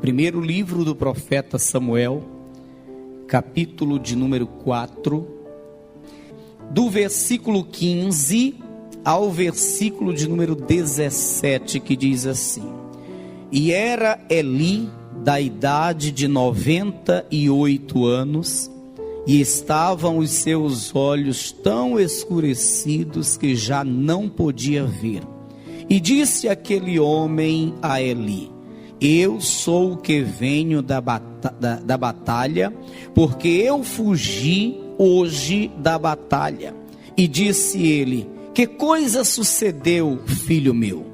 Primeiro livro do profeta Samuel, capítulo de número 4, do versículo 15 ao versículo de número 17, que diz assim: E era Eli da idade de 98 anos, e estavam os seus olhos tão escurecidos que já não podia ver. E disse aquele homem a Eli: Eu sou o que venho da batalha, porque eu fugi hoje da batalha. E disse ele: Que coisa sucedeu, filho meu?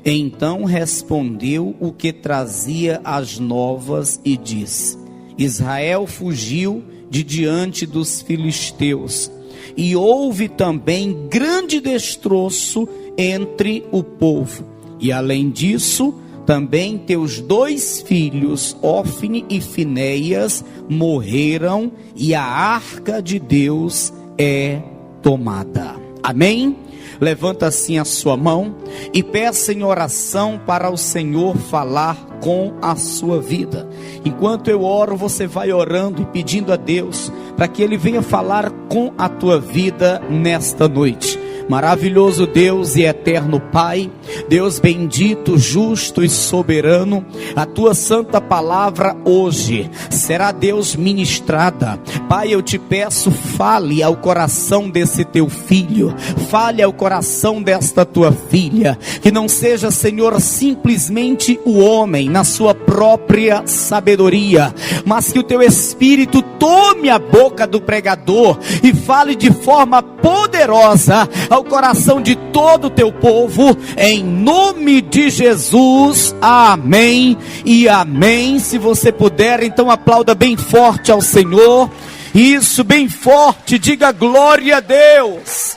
Então respondeu o que trazia as novas e disse: Israel fugiu de diante dos filisteus, e houve também grande destroço entre o povo. E além disso, também teus 2 filhos, Ofni e Finéias, morreram, e a arca de Deus é tomada. Amém? Levanta assim a sua mão e peça em oração para o Senhor falar com a sua vida. Enquanto eu oro, você vai orando e pedindo a Deus para que Ele venha falar com a tua vida nesta noite. Maravilhoso Deus e eterno Pai, Deus bendito, justo e soberano, a tua santa palavra hoje será, Deus, ministrada. Pai, eu te peço, fale ao coração desse teu filho, fale ao coração desta tua filha, que não seja, Senhor, simplesmente o homem na sua própria sabedoria, mas que o teu Espírito tome a boca do pregador e fale de forma poderosa ao coração de todo o teu povo, em nome de Jesus, amém e amém. Se você puder, então aplauda bem forte ao Senhor, isso, bem forte, diga glória a Deus,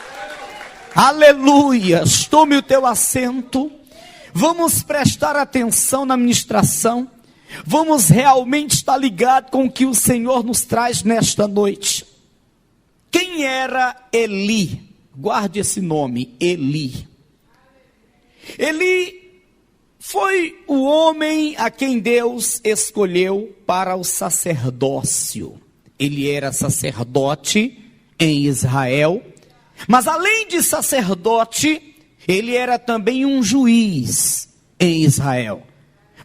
aleluia. Tome o teu assento, vamos prestar atenção na ministração, vamos realmente estar ligado com o que o Senhor nos traz nesta noite. Quem era Eli? Guarde esse nome, Eli. Eli foi o homem a quem Deus escolheu para o sacerdócio. Ele era sacerdote em Israel, mas além de sacerdote, ele era também um juiz em Israel,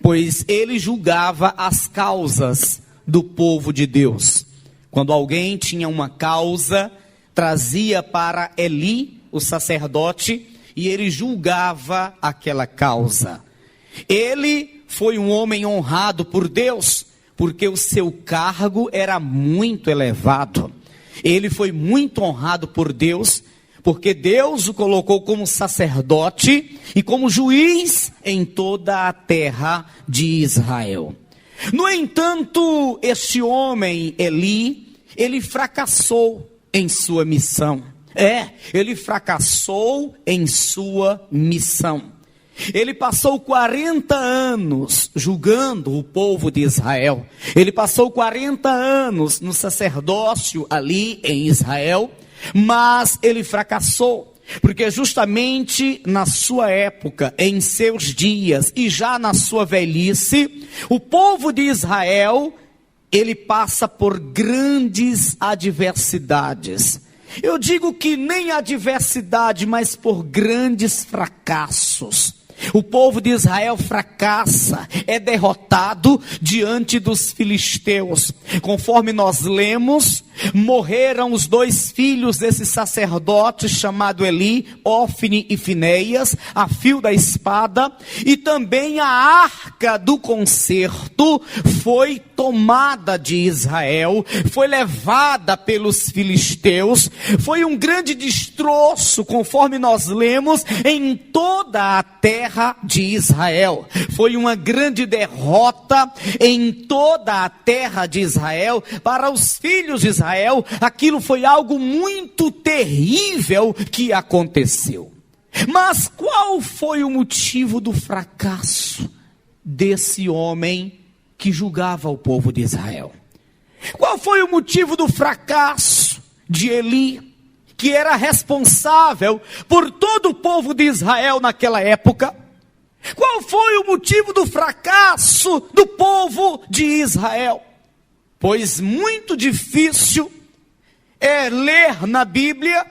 pois ele julgava as causas do povo de Deus. Quando alguém tinha uma causa, trazia para Eli, o sacerdote, e ele julgava aquela causa. Ele foi um homem honrado por Deus, porque o seu cargo era muito elevado. Ele foi muito honrado por Deus, porque Deus o colocou como sacerdote e como juiz em toda a terra de Israel. No entanto, este homem, Eli, ele fracassou em sua missão. Ele fracassou em sua missão. Ele passou 40 anos julgando o povo de Israel. Ele passou 40 anos no sacerdócio ali em Israel, mas ele fracassou, porque justamente na sua época, em seus dias e já na sua velhice, o povo de Israel, ele passa por grandes adversidades. Eu digo que nem adversidade, mas por grandes fracassos. O povo de Israel fracassa, é derrotado diante dos filisteus. Conforme nós lemos, morreram os 2 filhos desse sacerdote chamado Eli, Ofni e Finéias, a fio da espada, e também a arca do concerto foi tomada de Israel, foi levada pelos filisteus. Foi um grande destroço, conforme nós lemos, em toda a terra de Israel. Foi uma grande derrota em toda a terra de Israel. Para os filhos de Israel, aquilo foi algo muito terrível que aconteceu. Mas qual foi o motivo do fracasso desse homem que julgava o povo de Israel? Qual foi o motivo do fracasso de Eli, que era responsável por todo o povo de Israel naquela época? Qual foi o motivo do fracasso do povo de Israel? Pois muito difícil é ler na Bíblia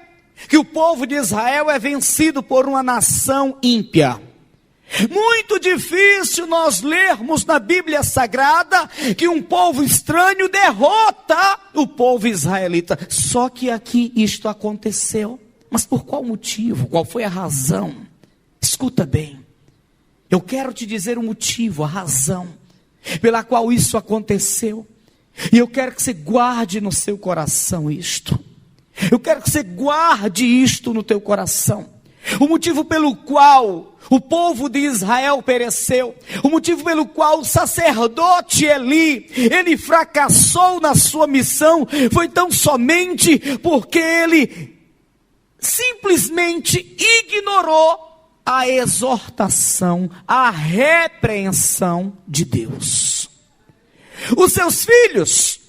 que o povo de Israel é vencido por uma nação ímpia. Muito difícil nós lermos na Bíblia Sagrada que um povo estranho derrota o povo israelita. Só que aqui isto aconteceu. Mas por qual motivo? Qual foi a razão? Escuta bem. Eu quero te dizer o motivo, a razão pela qual isso aconteceu. E eu quero que você guarde no seu coração isto. Eu quero que você guarde isto no teu coração. O motivo pelo qual o povo de Israel pereceu, o motivo pelo qual o sacerdote Eli, ele fracassou na sua missão, foi tão somente porque ele simplesmente ignorou a exortação, a repreensão de Deus. Os seus filhos,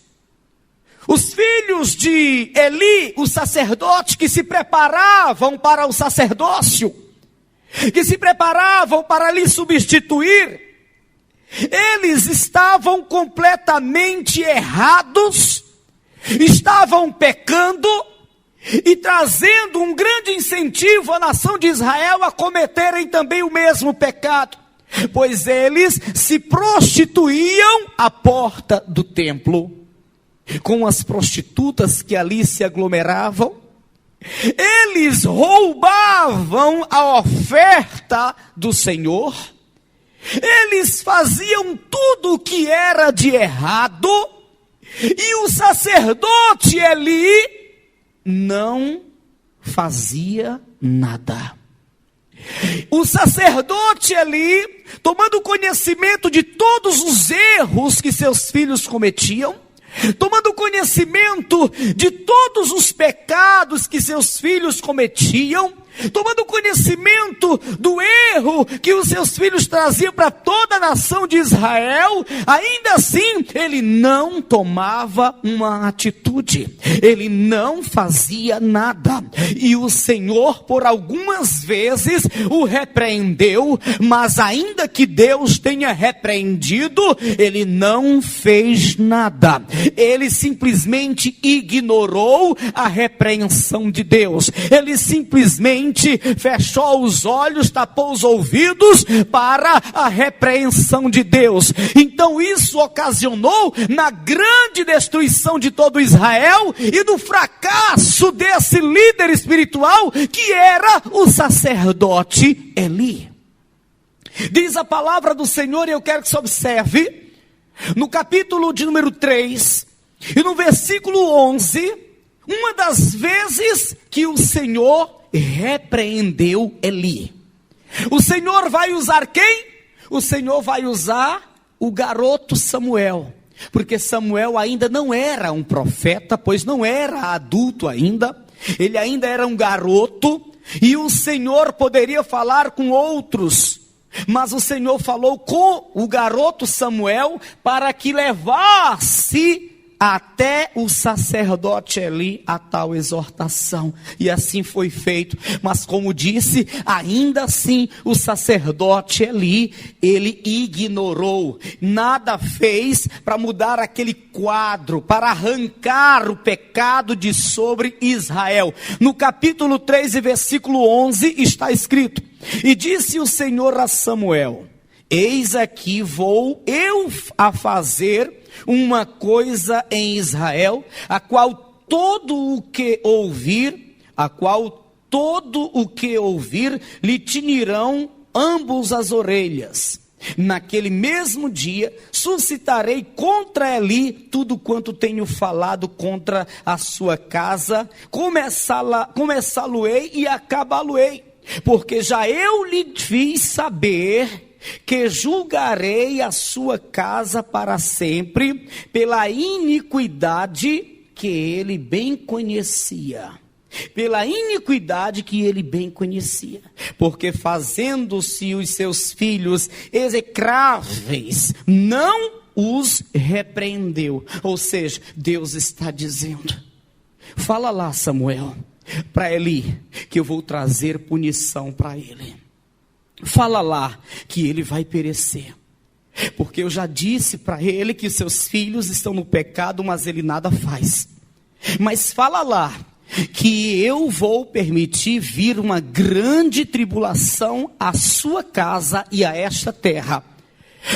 os filhos de Eli, o sacerdote, que se preparavam para o sacerdócio, que se preparavam para lhe substituir, eles estavam completamente errados, estavam pecando e trazendo um grande incentivo à nação de Israel a cometerem também o mesmo pecado, pois eles se prostituíam à porta do templo, com as prostitutas que ali se aglomeravam. Eles roubavam a oferta do Senhor, eles faziam tudo o que era de errado, e o sacerdote Eli não fazia nada. O sacerdote Eli, tomando conhecimento de todos os erros que seus filhos cometiam, tomando conhecimento de todos os pecados que seus filhos cometiam, tomando conhecimento do erro que os seus filhos traziam para toda a nação de Israel, ainda assim, ele não tomava uma atitude, ele não fazia nada, e o Senhor por algumas vezes o repreendeu, mas ainda que Deus tenha repreendido, ele não fez nada, ele simplesmente ignorou a repreensão de Deus, ele simplesmente fechou os olhos, tapou os ouvidos para a repreensão de Deus. Então isso ocasionou na grande destruição de todo Israel e no fracasso desse líder espiritual que era o sacerdote Eli. Diz a palavra do Senhor, e eu quero que você observe, no capítulo de número 3 e no versículo 11, uma das vezes que o Senhor repreendeu Eli. O Senhor vai usar quem? O Senhor vai usar o garoto Samuel, porque Samuel ainda não era um profeta, pois não era adulto ainda, ele ainda era um garoto, e o Senhor poderia falar com outros, mas o Senhor falou com o garoto Samuel para que levasse até o sacerdote Eli a tal exortação, e assim foi feito. Mas como disse, ainda assim o sacerdote Eli, ele ignorou, nada fez para mudar aquele quadro, para arrancar o pecado de sobre Israel. No capítulo 3 e versículo 11 está escrito: e disse o Senhor a Samuel: eis aqui vou eu a fazer uma coisa em Israel, a qual todo o que ouvir lhe tinirão ambos as orelhas. Naquele mesmo dia suscitarei contra Eli tudo quanto tenho falado contra a sua casa, começá-lo-ei e acabá-lo-ei, porque já eu lhe fiz saber que julgarei a sua casa para sempre pela iniquidade que ele bem conhecia. Pela iniquidade que ele bem conhecia. Porque fazendo-se os seus filhos execráveis, não os repreendeu. Ou seja, Deus está dizendo: fala lá, Samuel, para Eli, que eu vou trazer punição para ele. fala lá que ele vai perecer. Porque eu já disse para ele que seus filhos estão no pecado, mas ele nada faz. Mas fala lá que eu vou permitir vir uma grande tribulação à sua casa e a esta terra.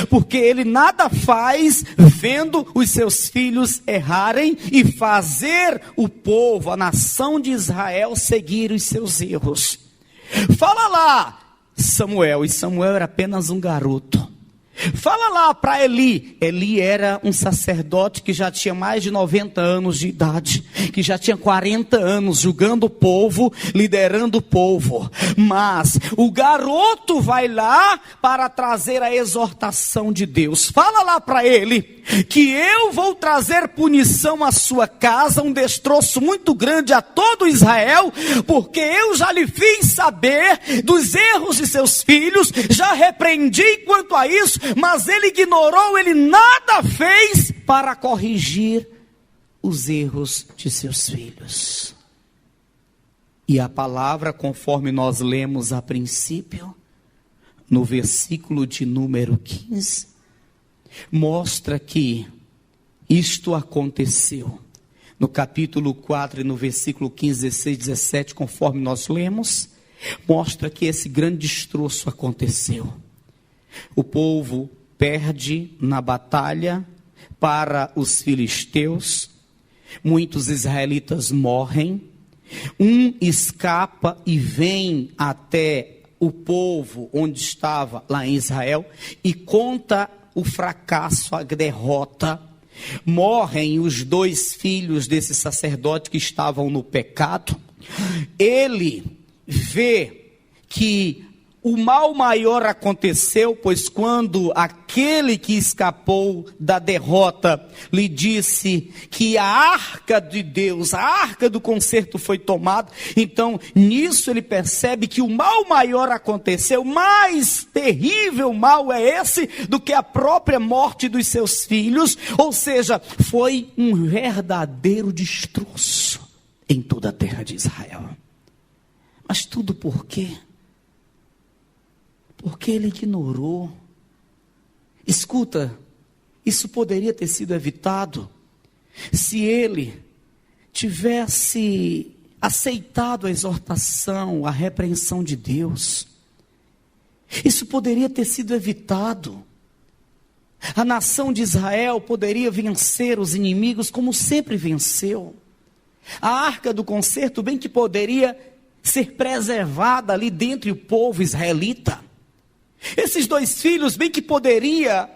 Porque ele nada faz vendo os seus filhos errarem e fazer o povo, a nação de Israel, seguir os seus erros. Fala lá, Samuel, e Samuel era apenas um garoto. Fala lá para Eli. Eli era um sacerdote que já tinha mais de 90 anos de idade, que já tinha 40 anos julgando o povo, liderando o povo. Mas o garoto vai lá para trazer a exortação de Deus. Fala lá para ele que eu vou trazer punição à sua casa, um destroço muito grande a todo Israel, porque eu já lhe fiz saber dos erros de seus filhos, já repreendi quanto a isso, mas ele ignorou, ele nada fez para corrigir os erros de seus filhos. E a palavra, conforme nós lemos a princípio, no versículo de número 15, mostra que isto aconteceu. No capítulo 4 e no versículo 15, 16, 17, conforme nós lemos, mostra que esse grande destroço aconteceu. O povo perde na batalha para os filisteus, muitos israelitas morrem, um escapa e vem até o povo onde estava lá em Israel e conta o fracasso, a derrota. Morrem os 2 filhos desse sacerdote que estavam no pecado. Ele vê que o mal maior aconteceu, pois quando aquele que escapou da derrota lhe disse que a arca de Deus, a arca do concerto foi tomada, então nisso ele percebe que o mal maior aconteceu. Mais terrível mal é esse do que a própria morte dos seus filhos, ou seja, foi um verdadeiro destroço em toda a terra de Israel. Mas tudo por quê? Porque ele ignorou. Escuta, isso poderia ter sido evitado se ele tivesse aceitado a exortação, a repreensão de Deus. Isso poderia ter sido evitado. A nação de Israel poderia vencer os inimigos como sempre venceu. A arca do concerto bem que poderia ser preservada ali dentre o povo israelita. Esses 2 filhos bem que poderia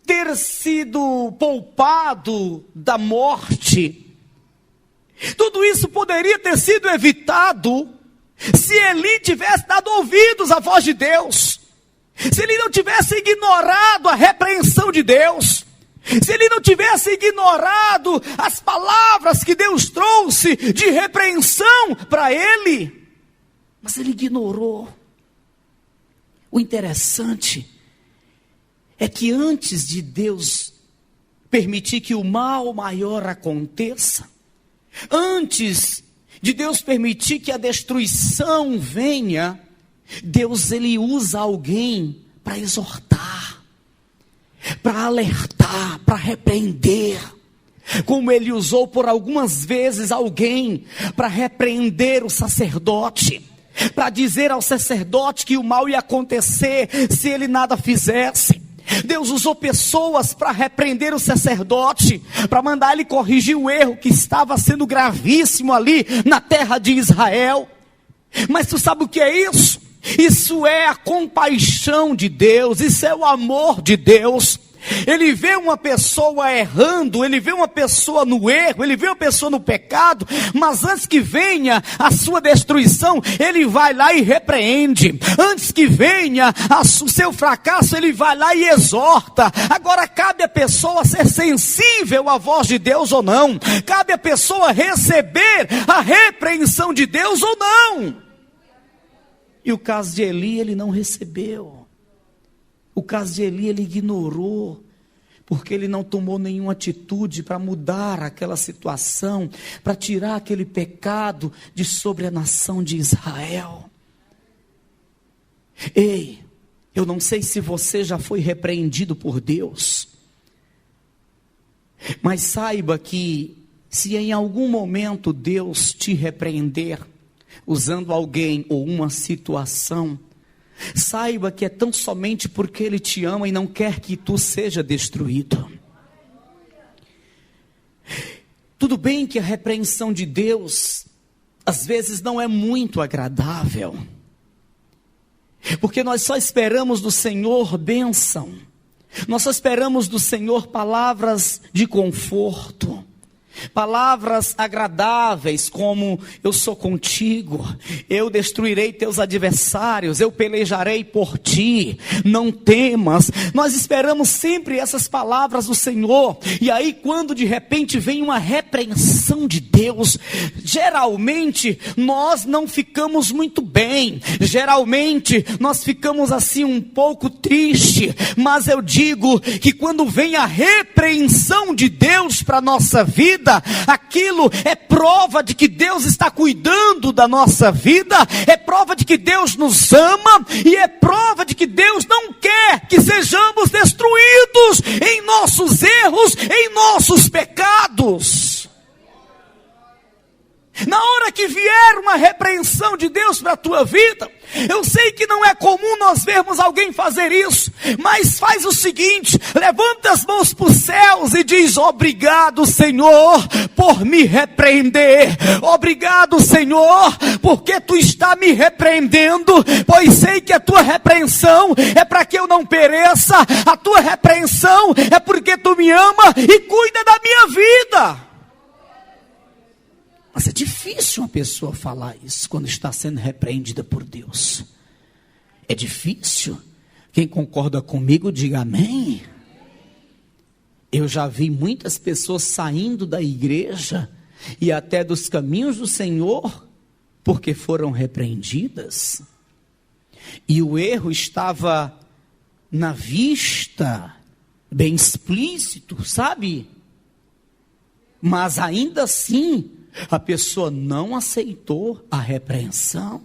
ter sido poupado da morte. Tudo isso poderia ter sido evitado se Eli tivesse dado ouvidos à voz de Deus. Se ele não tivesse ignorado a repreensão de Deus. Se ele não tivesse ignorado as palavras que Deus trouxe de repreensão para ele. Mas ele ignorou. O interessante é que antes de Deus permitir que o mal maior aconteça, antes de Deus permitir que a destruição venha, Deus ele usa alguém para exortar, para alertar, para repreender. Como ele usou por algumas vezes alguém para repreender o sacerdote, para dizer ao sacerdote que o mal ia acontecer se ele nada fizesse. Deus usou pessoas para repreender o sacerdote, para mandar ele corrigir o erro que estava sendo gravíssimo ali na terra de Israel. Mas tu sabe o que é isso? Isso é a compaixão de Deus, isso é o amor de Deus. Ele vê uma pessoa errando, ele vê uma pessoa no erro, ele vê uma pessoa no pecado, mas antes que venha a sua destruição, ele vai lá e repreende. Antes que venha o seu fracasso, ele vai lá e exorta. Agora cabe a pessoa ser sensível à voz de Deus ou não. Cabe a pessoa receber a repreensão de Deus ou não. E o caso de Eli, ele não recebeu. O caso de Eli, ele ignorou, porque ele não tomou nenhuma atitude para mudar aquela situação, para tirar aquele pecado de sobre a nação de Israel. Ei, eu não sei se você já foi repreendido por Deus, mas saiba que se em algum momento Deus te repreender, usando alguém ou uma situação, saiba que é tão somente porque Ele te ama e não quer que tu seja destruído. Tudo bem que a repreensão de Deus, às vezes não é muito agradável, porque nós só esperamos do Senhor bênção, nós só esperamos do Senhor palavras de conforto, palavras agradáveis como: eu sou contigo, eu destruirei teus adversários, eu pelejarei por ti, não temas. Nós esperamos sempre essas palavras do Senhor, e aí quando de repente vem uma repreensão de Deus, geralmente nós não ficamos muito bem, geralmente nós ficamos assim um pouco triste, mas eu digo que quando vem a repreensão de Deus para a nossa vida, aquilo é prova de que Deus está cuidando da nossa vida, é prova de que Deus nos ama, e é prova de que Deus não quer que sejamos destruídos em nossos erros, em nossos pecados. Na hora que vier uma repreensão de Deus para a tua vida, eu sei que não é comum nós vermos alguém fazer isso, mas faz o seguinte: levanta as mãos para os céus e diz: obrigado, Senhor, por me repreender, obrigado, Senhor, porque tu está me repreendendo, pois sei que a tua repreensão é para que eu não pereça, a tua repreensão é porque tu me ama e cuida da minha vida. Mas é difícil uma pessoa falar isso quando está sendo repreendida por Deus. É difícil. Quem concorda comigo, diga amém. Eu já vi muitas pessoas saindo da igreja e até dos caminhos do Senhor porque foram repreendidas. E o erro estava na vista, bem explícito, sabe? Mas ainda assim, a pessoa não aceitou a repreensão.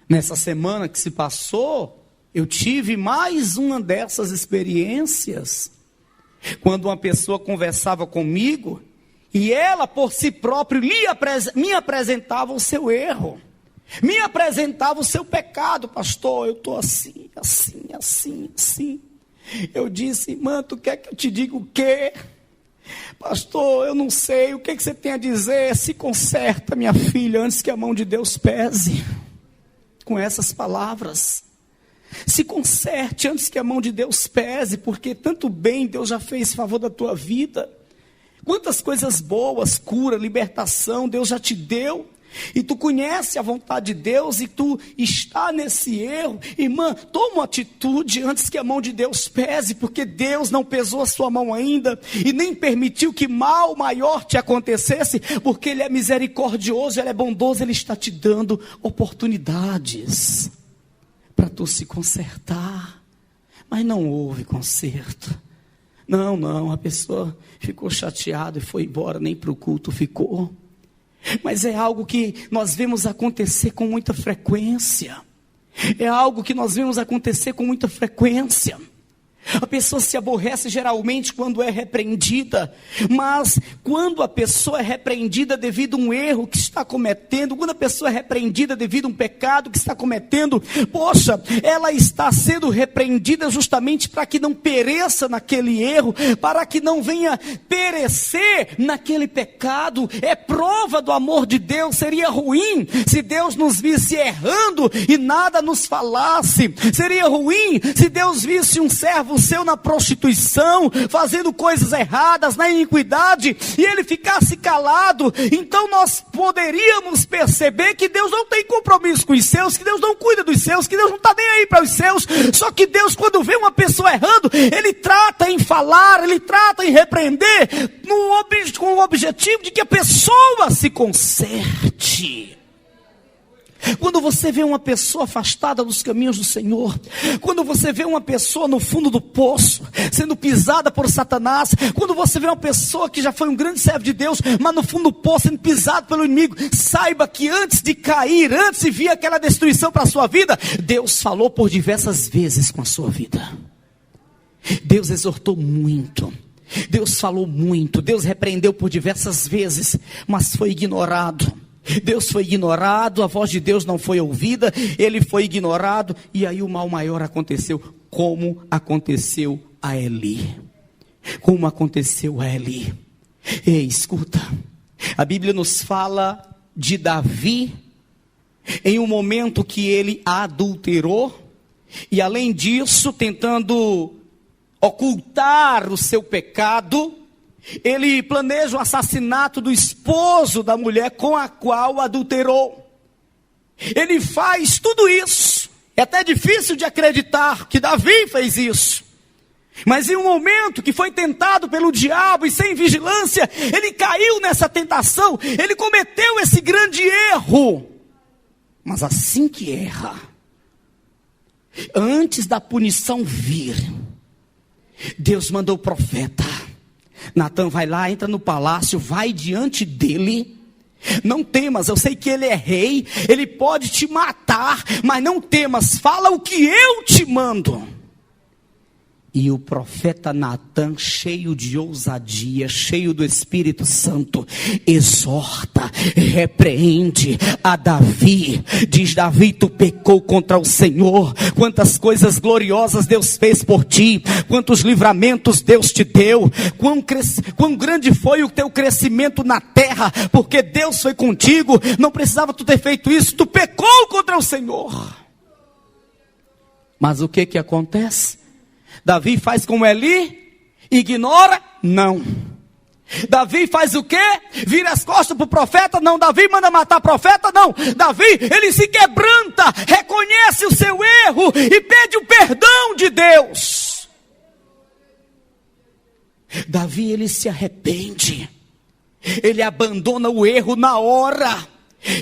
Nessa semana que se passou, eu tive mais uma dessas experiências. Quando uma pessoa conversava comigo, e ela por si própria me apresentava o seu erro, me apresentava o seu pecado. Pastor, eu estou assim. Eu disse: irmã, tu quer que eu te diga o quê? Pastor, eu não sei, o que você tem a dizer? Se conserta, minha filha, antes que a mão de Deus pese. Com essas palavras: se conserte antes que a mão de Deus pese, porque tanto bem Deus já fez em favor da tua vida. Quantas coisas boas, cura, libertação Deus já te deu. E tu conhece a vontade de Deus e tu está nesse erro. Irmã, toma uma atitude antes que a mão de Deus pese, porque Deus não pesou a sua mão ainda e nem permitiu que mal maior te acontecesse, porque Ele é misericordioso, Ele é bondoso, Ele está te dando oportunidades para tu se consertar. Mas não houve conserto. Não, a pessoa ficou chateada e foi embora, nem para o culto ficou. Mas é algo que nós vemos acontecer com muita frequência. A pessoa se aborrece geralmente quando é repreendida, mas quando a pessoa é repreendida devido a um erro que está cometendo, quando a pessoa é repreendida devido a um pecado que está cometendo, poxa, ela está sendo repreendida justamente para que não pereça naquele erro, para que não venha perecer naquele pecado. É prova do amor de Deus. Seria ruim se Deus nos visse errando e nada nos falasse. Seria ruim se Deus visse um servo seu na prostituição, fazendo coisas erradas, na iniquidade, e ele ficasse calado. Então nós poderíamos perceber que Deus não tem compromisso com os seus, que Deus não cuida dos seus, que Deus não está nem aí para os seus. Só que Deus, quando vê uma pessoa errando, Ele trata em falar, Ele trata em repreender, com o objetivo de que a pessoa se conserte. Quando você vê uma pessoa afastada dos caminhos do Senhor, quando você vê uma pessoa no fundo do poço, sendo pisada por Satanás, quando você vê uma pessoa que já foi um grande servo de Deus, mas no fundo do poço sendo pisado pelo inimigo, saiba que antes de cair, antes de vir aquela destruição para a sua vida, Deus falou por diversas vezes com a sua vida. Deus exortou muito, Deus falou muito, Deus repreendeu por diversas vezes, mas foi ignorado. Deus foi ignorado, a voz de Deus não foi ouvida, ele foi ignorado, e aí o mal maior aconteceu, como aconteceu a Eli. Como aconteceu a Eli. Ei, escuta, a Bíblia nos fala de Davi, em um momento que ele adulterou, e além disso, tentando ocultar o seu pecado, ele planeja o assassinato do esposo da mulher com a qual adulterou. Ele faz tudo isso. É até difícil de acreditar que Davi fez isso. Mas em um momento que foi tentado pelo diabo e sem vigilância, ele caiu nessa tentação, ele cometeu esse grande erro. Mas assim que erra, antes da punição vir, Deus mandou o profeta. Natan vai lá, entra no palácio, vai diante dele. Não temas, eu sei que ele é rei, ele pode te matar, mas não temas, fala o que eu te mando. E o profeta Natan, cheio de ousadia, cheio do Espírito Santo, exorta, repreende a Davi. Diz: Davi, tu pecou contra o Senhor. Quantas coisas gloriosas Deus fez por ti, quantos livramentos Deus te deu, quão grande foi o teu crescimento na terra, porque Deus foi contigo. Não precisava tu ter feito isso, tu pecou contra o Senhor. Mas o que acontece? Davi faz como Eli? Ignora? Não. Davi faz o quê? Vira as costas para o profeta? Não. Davi manda matar profeta? Não. Davi, ele se quebranta, reconhece o seu erro e pede o perdão de Deus. Davi, ele se arrepende, ele abandona o erro na hora.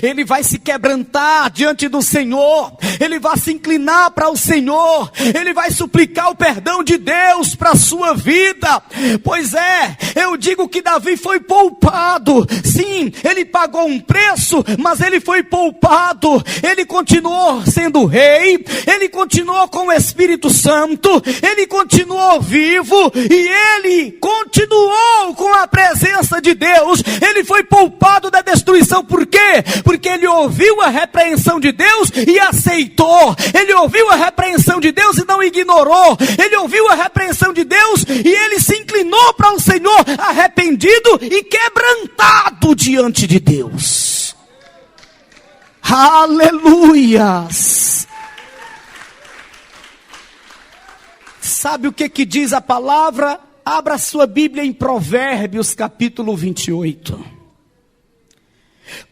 Ele vai se quebrantar diante do Senhor, ele vai se inclinar para o Senhor, ele vai suplicar o perdão de Deus para a sua vida. Pois é, eu digo que Davi foi poupado. Sim, ele pagou um preço, mas ele foi poupado. Ele continuou sendo rei, ele continuou com o Espírito Santo, ele continuou vivo e ele continuou com a presença de Deus. Ele foi poupado da destruição. Por quê? Porque ele ouviu a repreensão de Deus e aceitou. Ele ouviu a repreensão de Deus e não ignorou. Ele ouviu a repreensão de Deus e ele se inclinou para o Senhor, arrependido e quebrantado diante de Deus. Aleluias! Sabe o que diz a palavra? Abra sua Bíblia em Provérbios capítulo 28.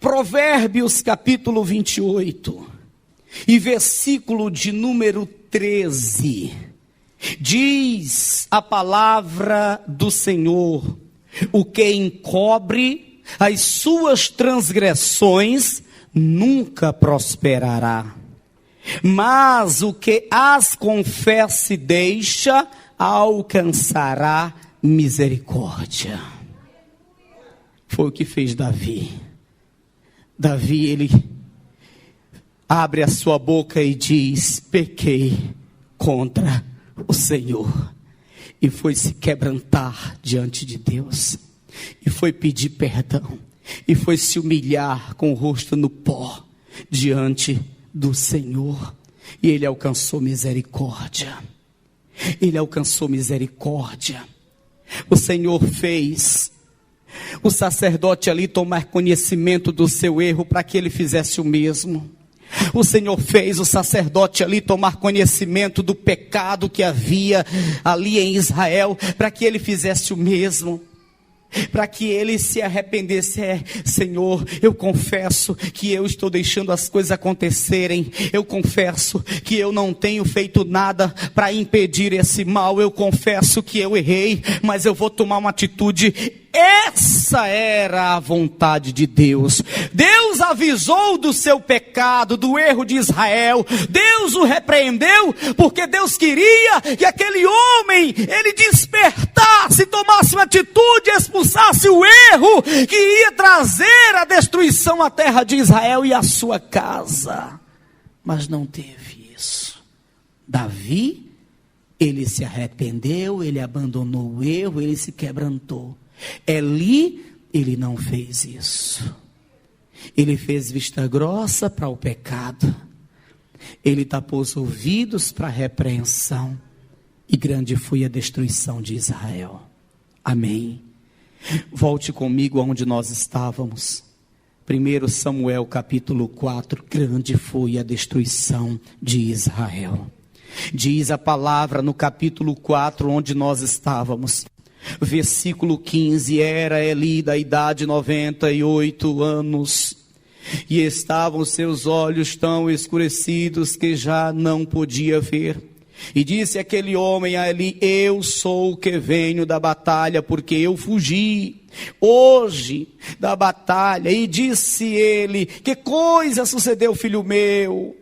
Provérbios capítulo 28 e versículo de número 13, diz a palavra do Senhor: o que encobre as suas transgressões nunca prosperará, mas o que as confessa e deixa alcançará misericórdia. Foi o que fez Davi. Davi, ele abre a sua boca e diz: pequei contra o Senhor. E foi se quebrantar diante de Deus. E foi pedir perdão. E foi se humilhar com o rosto no pó diante do Senhor. E ele alcançou misericórdia. Ele alcançou misericórdia. O Senhor fez o sacerdote ali tomar conhecimento do seu erro para que ele fizesse o mesmo. O Senhor fez o sacerdote ali tomar conhecimento do pecado que havia ali em Israel para que ele fizesse o mesmo. Para que ele se arrependesse. Senhor, eu confesso que eu estou deixando as coisas acontecerem. Eu confesso que eu não tenho feito nada para impedir esse mal. Eu confesso que eu errei, mas eu vou tomar uma atitude. Essa era a vontade de Deus. Deus avisou do seu pecado, do erro de Israel. Deus o repreendeu, porque Deus queria que aquele homem, ele despertasse, tomasse uma atitude, expulsasse o erro que ia trazer a destruição à terra de Israel e à sua casa. Mas não teve isso. Davi, ele se arrependeu, ele abandonou o erro, ele se quebrantou. Eli, ele não fez isso. Ele fez vista grossa para o pecado. Ele tapou os ouvidos para a repreensão. E grande foi a destruição de Israel. Amém. Volte comigo aonde nós estávamos. 1 Samuel capítulo 4, grande foi a destruição de Israel. Diz a palavra no capítulo 4, onde nós estávamos. Versículo 15, era Eli da idade de 98 anos, e estavam seus olhos tão escurecidos que já não podia ver. E disse aquele homem a Eli: eu sou o que venho da batalha, porque eu fugi hoje da batalha. E disse ele: que coisa sucedeu, filho meu?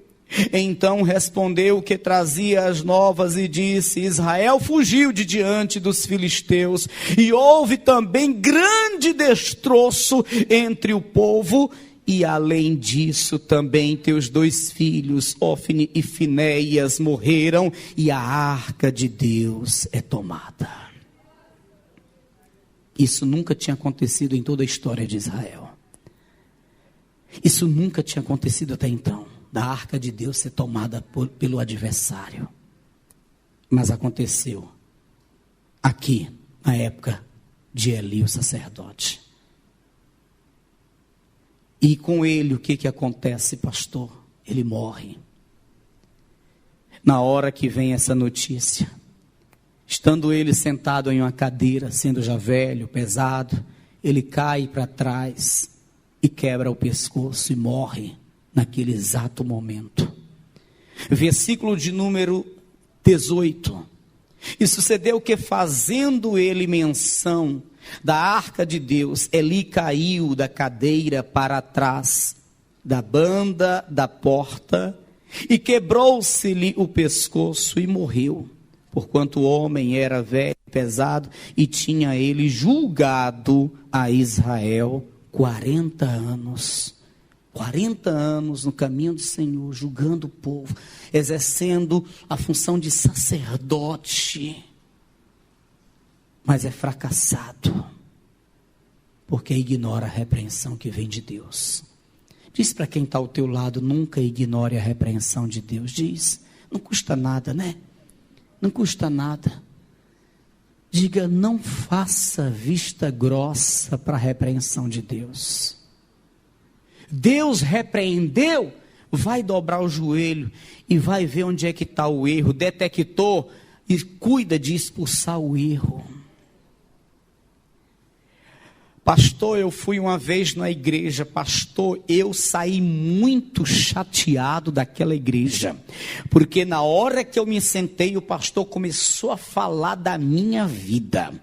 Então respondeu o que trazia as novas e disse: Israel fugiu de diante dos filisteus, e houve também grande destroço entre o povo. E além disso, também teus 2 filhos, Ofni e Finéias, morreram, e a arca de Deus é tomada. Isso nunca tinha acontecido em toda a história de Israel. Isso nunca tinha acontecido até então, da arca de Deus ser tomada pelo adversário. Mas aconteceu aqui, na época de Eli, o sacerdote. E com ele, o que acontece, pastor? Ele morre. Na hora que vem essa notícia, estando ele sentado em uma cadeira, sendo já velho, pesado, ele cai para trás e quebra o pescoço e morre naquele exato momento. Versículo de número 18. E sucedeu que, fazendo ele menção da arca de Deus, Eli caiu da cadeira para trás da banda da porta, e quebrou-se-lhe o pescoço e morreu, porquanto o homem era velho e pesado, e tinha ele julgado a Israel 40 anos. 40 anos no caminho do Senhor, julgando o povo, exercendo a função de sacerdote. Mas é fracassado, porque ignora a repreensão que vem de Deus. Diz para quem está ao teu lado: nunca ignore a repreensão de Deus. Diz: não custa nada, né? Não custa nada. Diga: não faça vista grossa para a repreensão de Deus. Deus repreendeu, vai dobrar o joelho e vai ver onde é que está o erro, detectou e cuida de expulsar o erro. Pastor, eu fui uma vez na igreja, pastor, eu saí muito chateado daquela igreja, porque na hora que eu me sentei, o pastor começou a falar da minha vida.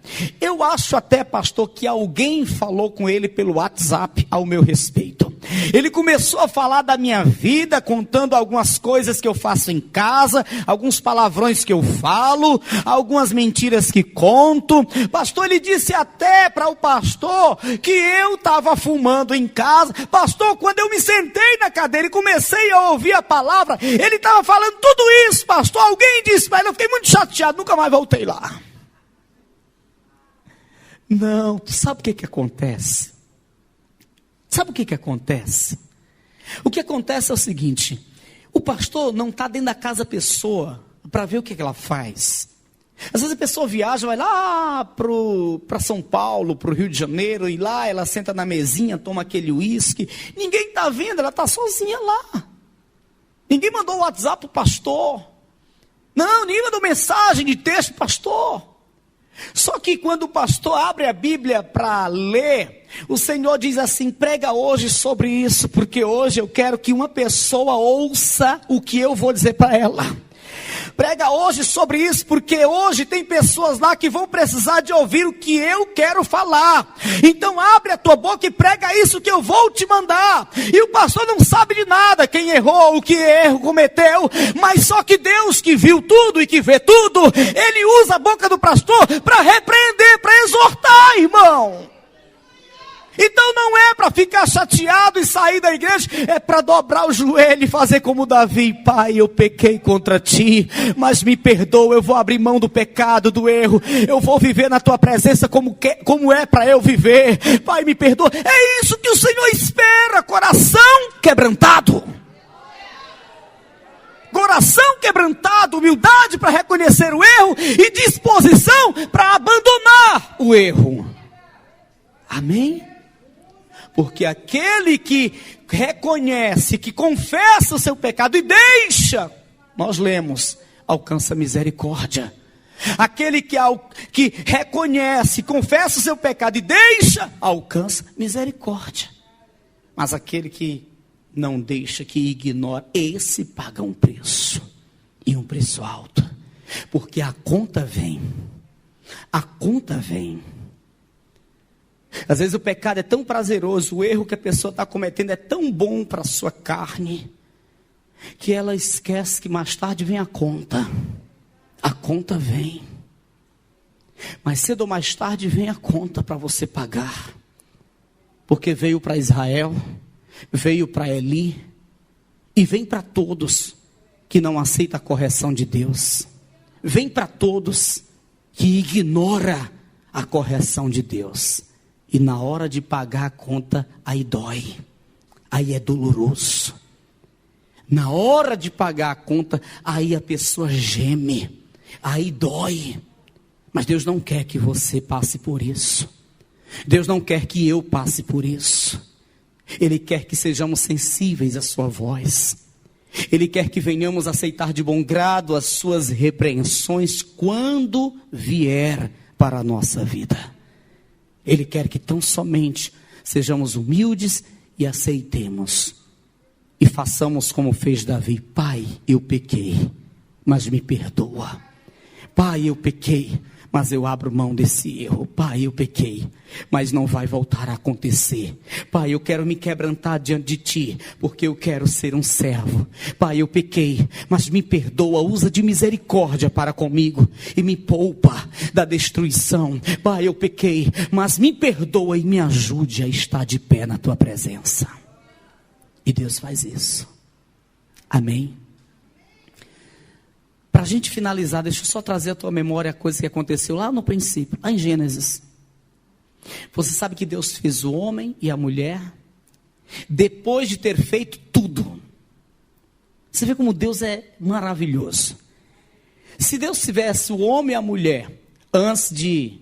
Eu acho até, pastor, que alguém falou com ele pelo WhatsApp ao meu respeito. Ele começou a falar da minha vida, contando algumas coisas que eu faço em casa, alguns palavrões que eu falo, algumas mentiras que conto. Pastor, ele disse até para o pastor que eu estava fumando em casa. Pastor, quando eu me sentei na cadeira e comecei a ouvir a palavra, ele estava falando tudo isso, pastor. Alguém disse para ele, eu fiquei muito chateado, nunca mais voltei lá. Não, tu sabe o que acontece? Sabe o que acontece? O que acontece é o seguinte: o pastor não está dentro da casa da pessoa para ver o que ela faz. Às vezes a pessoa viaja, vai lá para São Paulo, para o Rio de Janeiro, e lá ela senta na mesinha, toma aquele uísque. Ninguém está vendo, ela está sozinha lá. Ninguém mandou WhatsApp para o pastor. Não, ninguém mandou mensagem de texto para o pastor. Só que quando o pastor abre a Bíblia para ler, o Senhor diz assim: prega hoje sobre isso, porque hoje eu quero que uma pessoa ouça o que eu vou dizer para ela. Prega hoje sobre isso, porque hoje tem pessoas lá que vão precisar de ouvir o que eu quero falar. Então abre a tua boca e prega isso que eu vou te mandar. E o pastor não sabe de nada, quem errou, o que erro cometeu, mas só que Deus que viu tudo e que vê tudo, Ele usa a boca do pastor para repreender, para exortar, irmão. Então não é para ficar chateado e sair da igreja, é para dobrar o joelho e fazer como Davi: Pai, eu pequei contra ti, mas me perdoa, eu vou abrir mão do pecado, do erro, eu vou viver na tua presença como é para eu viver. Pai, me perdoa. É isso que o Senhor espera, coração quebrantado. Coração quebrantado, humildade para reconhecer o erro e disposição para abandonar o erro. Amém? Porque aquele que reconhece, que confessa o seu pecado e deixa, nós lemos, alcança misericórdia. Aquele que reconhece, confessa o seu pecado e deixa, alcança misericórdia. Mas aquele que não deixa, que ignora, esse paga um preço, e um preço alto. Porque a conta vem. A conta vem. Às vezes o pecado é tão prazeroso, o erro que a pessoa está cometendo é tão bom para a sua carne, que ela esquece que mais tarde vem a conta. A conta vem. Mais cedo ou mais tarde vem a conta para você pagar. Porque veio para Israel, veio para Eli, e vem para todos que não aceitam a correção de Deus. Vem para todos que ignora a correção de Deus. E na hora de pagar a conta, aí dói, aí é doloroso. Na hora de pagar a conta, aí a pessoa geme, aí dói. Mas Deus não quer que você passe por isso. Deus não quer que eu passe por isso. Ele quer que sejamos sensíveis à sua voz. Ele quer que venhamos aceitar de bom grado as suas repreensões quando vier para a nossa vida. Ele quer que tão somente sejamos humildes e aceitemos. E façamos como fez Davi: Pai, eu pequei, mas me perdoa. Pai, eu pequei, mas eu abro mão desse erro. Pai, eu pequei, mas não vai voltar a acontecer. Pai, eu quero me quebrantar diante de ti, porque eu quero ser um servo. Pai, eu pequei, mas me perdoa, usa de misericórdia para comigo e me poupa da destruição. Pai, eu pequei, mas me perdoa e me ajude a estar de pé na tua presença. E Deus faz isso. Amém? Para a gente finalizar, deixa eu só trazer à tua memória a coisa que aconteceu lá no princípio, lá em Gênesis. Você sabe que Deus fez o homem e a mulher, depois de ter feito tudo. Você vê como Deus é maravilhoso. Se Deus tivesse o homem e a mulher, antes de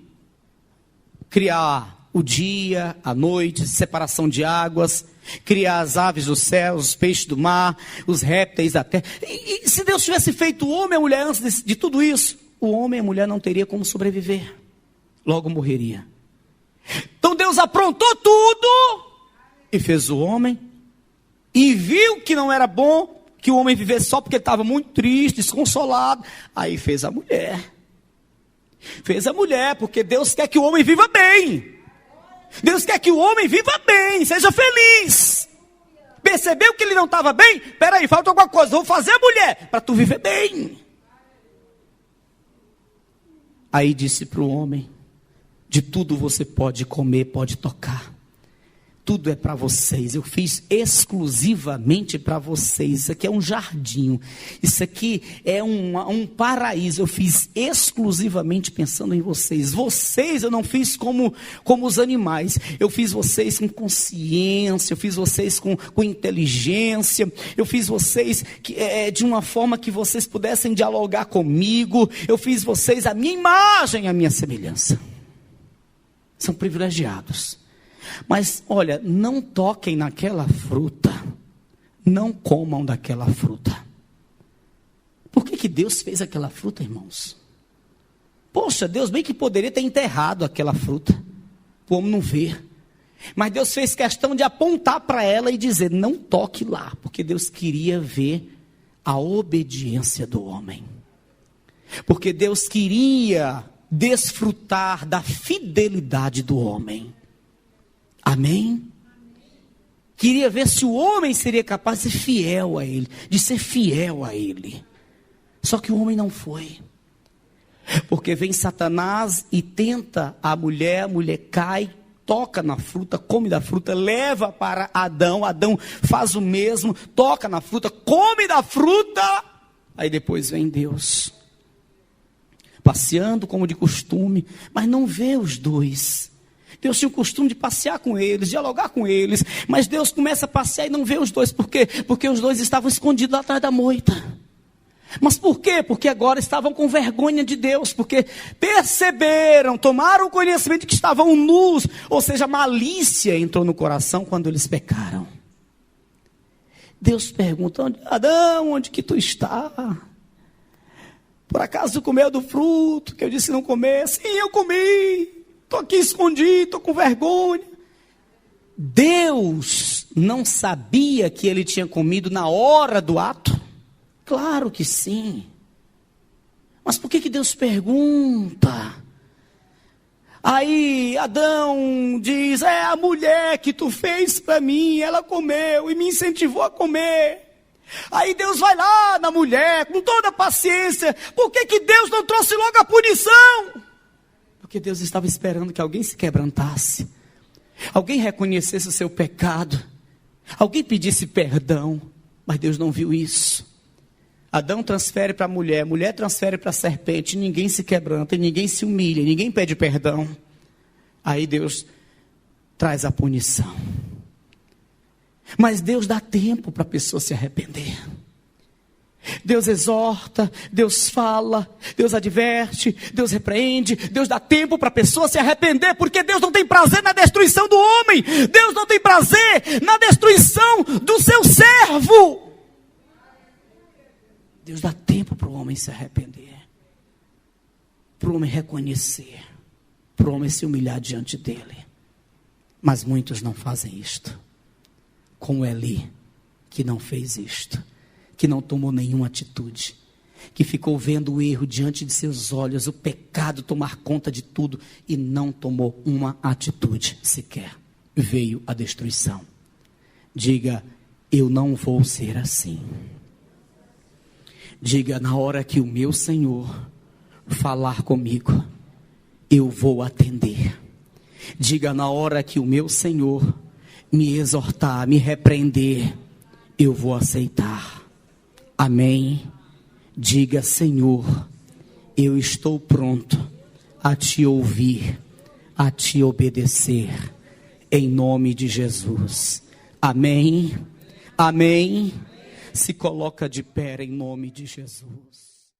criar o dia, a noite, separação de águas, criar as aves do céu, os peixes do mar, os répteis da terra. E se Deus tivesse feito o homem e a mulher antes de tudo isso, o homem e a mulher não teria como sobreviver. Logo morreria. Então Deus aprontou tudo e fez o homem. E viu que não era bom que o homem vivesse só porque ele estava muito triste, desconsolado. Aí fez a mulher. Fez a mulher porque Deus quer que o homem viva bem. Deus quer que o homem viva bem, seja feliz. Percebeu que ele não estava bem? Peraí, falta alguma coisa, vou fazer a mulher para tu viver bem. Aí disse para o homem: de tudo você pode comer, pode tocar. Tudo é para vocês, eu fiz exclusivamente para vocês. Isso aqui é um jardim, isso aqui é um paraíso. Eu fiz exclusivamente pensando em vocês. Vocês eu não fiz como os animais. Eu fiz vocês com consciência, eu fiz vocês com inteligência. Eu fiz vocês de uma forma que vocês pudessem dialogar comigo. Eu fiz vocês a minha imagem, a minha semelhança. São privilegiados. Mas olha, não toquem naquela fruta, não comam daquela fruta. Por que Deus fez aquela fruta, irmãos? Poxa, Deus bem que poderia ter enterrado aquela fruta, o homem não ver. Mas Deus fez questão de apontar para ela e dizer: não toque lá, porque Deus queria ver a obediência do homem. Porque Deus queria desfrutar da fidelidade do homem. Amém? Queria ver se o homem seria capaz de ser fiel a ele, de ser fiel a ele. Só que o homem não foi. Porque vem Satanás e tenta a mulher cai, toca na fruta, come da fruta, leva para Adão, Adão faz o mesmo, toca na fruta, come da fruta, aí depois vem Deus, passeando como de costume, mas não vê os dois. Deus tinha o costume de passear com eles, dialogar com eles, mas Deus começa a passear e não vê os dois. Por quê? Porque os dois estavam escondidos lá atrás da moita. Mas por quê? Porque agora estavam com vergonha de Deus, porque perceberam, tomaram conhecimento de que estavam nus, ou seja, a malícia entrou no coração quando eles pecaram. Deus pergunta: Adão, onde que tu está? Por acaso tu comeu do fruto que eu disse não comer? Sim, eu comi, estou aqui escondido, estou com vergonha. Deus não sabia que ele tinha comido na hora do ato? Claro que sim. Mas por que Deus pergunta? Aí Adão diz: é a mulher que tu fez para mim, ela comeu e me incentivou a comer. Aí Deus vai lá na mulher com toda a paciência. Por que Deus não trouxe logo a punição? Porque Deus estava esperando que alguém se quebrantasse, alguém reconhecesse o seu pecado, alguém pedisse perdão. Mas Deus não viu isso. Adão transfere para a mulher, mulher transfere para a serpente, ninguém se quebranta, ninguém se humilha, ninguém pede perdão. Aí Deus traz a punição. Mas Deus dá tempo para a pessoa se arrepender. Deus exorta, Deus fala, Deus adverte, Deus repreende, Deus dá tempo para a pessoa se arrepender, porque Deus não tem prazer na destruição do homem, Deus não tem prazer na destruição do seu servo. Deus dá tempo para o homem se arrepender, para o homem reconhecer, para o homem se humilhar diante dele. Mas muitos não fazem isto, como Eli, que não fez isto, que não tomou nenhuma atitude, que ficou vendo o erro diante de seus olhos, o pecado tomar conta de tudo, e não tomou uma atitude sequer. Veio a destruição. Diga: eu não vou ser assim. Diga: na hora que o meu Senhor falar comigo, eu vou atender. Diga: na hora que o meu Senhor me exortar, me repreender, eu vou aceitar. Amém? Diga: Senhor, eu estou pronto a te ouvir, a te obedecer, em nome de Jesus. Amém? Amém? Se coloca de pé em nome de Jesus.